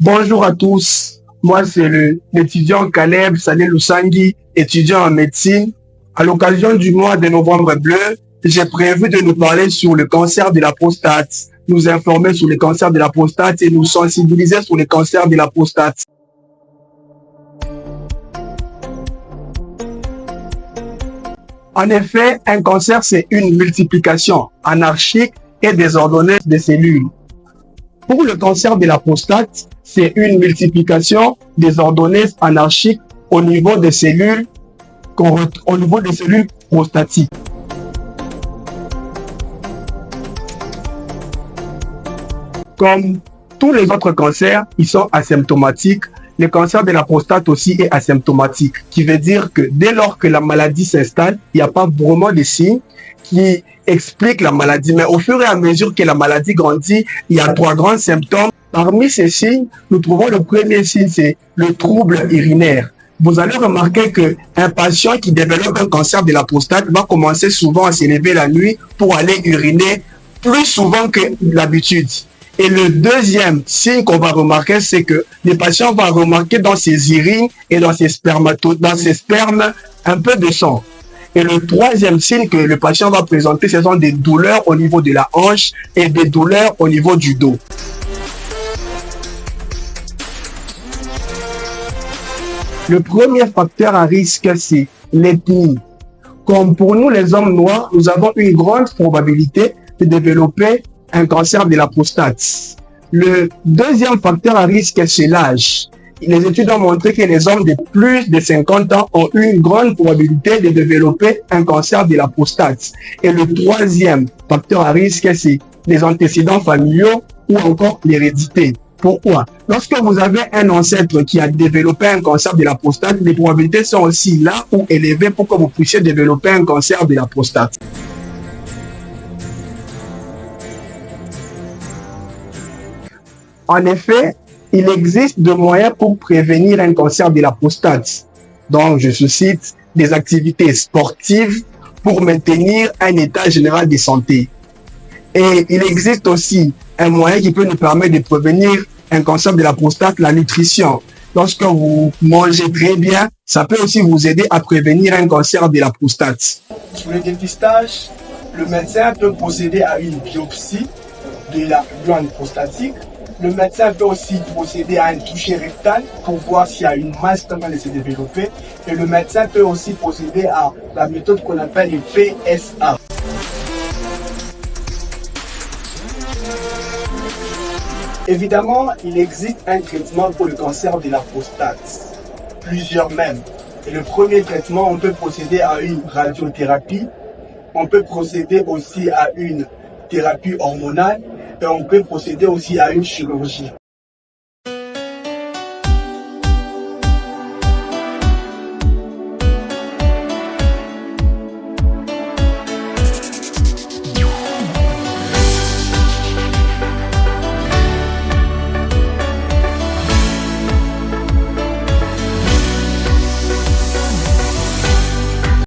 Bonjour à tous, moi c'est l'étudiant Caleb Saleh Lusangui, étudiant en médecine. À l'occasion du mois de novembre bleu, j'ai prévu de nous parler sur le cancer de la prostate, nous informer sur le cancer de la prostate et nous sensibiliser sur le cancer de la prostate. En effet, un cancer, c'est une multiplication anarchique et désordonnée des cellules. Pour le cancer de la prostate, c'est une multiplication désordonnée anarchique au niveau des cellules, prostatiques. Comme tous les autres cancers, ils sont asymptomatiques. Le cancer de la prostate aussi est asymptomatique, qui veut dire que dès lors que la maladie s'installe, il n'y a pas vraiment de signes qui expliquent la maladie. Mais au fur et à mesure que la maladie grandit, il y a 3 grands symptômes. Parmi ces signes, nous trouvons le premier signe, c'est le trouble urinaire. Vous allez remarquer qu'un patient qui développe un cancer de la prostate va commencer souvent à se lever la nuit pour aller uriner plus souvent que d'habitude. Et le deuxième signe qu'on va remarquer, c'est que le patient va remarquer dans ses urines et dans ses spermes un peu de sang. Et le troisième signe que le patient va présenter, ce sont des douleurs au niveau de la hanche et des douleurs au niveau du dos. Le premier facteur à risque, c'est l'ethnie. Comme pour nous, les hommes noirs, nous avons une grande probabilité de développer un cancer de la prostate. Le deuxième facteur à risque, c'est l'âge. Les études ont montré que les hommes de plus de 50 ans ont une grande probabilité de développer un cancer de la prostate. Et le troisième facteur à risque, c'est les antécédents familiaux ou encore l'hérédité. Pourquoi? Lorsque vous avez un ancêtre qui a développé un cancer de la prostate, les probabilités sont aussi là ou élevées pour que vous puissiez développer un cancer de la prostate. En effet, il existe des moyens pour prévenir un cancer de la prostate. Donc, je cite des activités sportives pour maintenir un état général de santé. Et il existe aussi un moyen qui peut nous permettre de prévenir un cancer de la prostate, la nutrition. Lorsque vous mangez très bien, ça peut aussi vous aider à prévenir un cancer de la prostate. Pour le dépistage, le médecin peut procéder à une biopsie de la glande prostatique. Le médecin peut aussi procéder à un toucher rectal pour voir s'il y a une masse qui va se développer. Et le médecin peut aussi procéder à la méthode qu'on appelle le PSA. Évidemment, il existe un traitement pour le cancer de la prostate, plusieurs même. Et le premier traitement, on peut procéder à une radiothérapie, on peut procéder aussi à une thérapie hormonale et on peut procéder aussi à une chirurgie.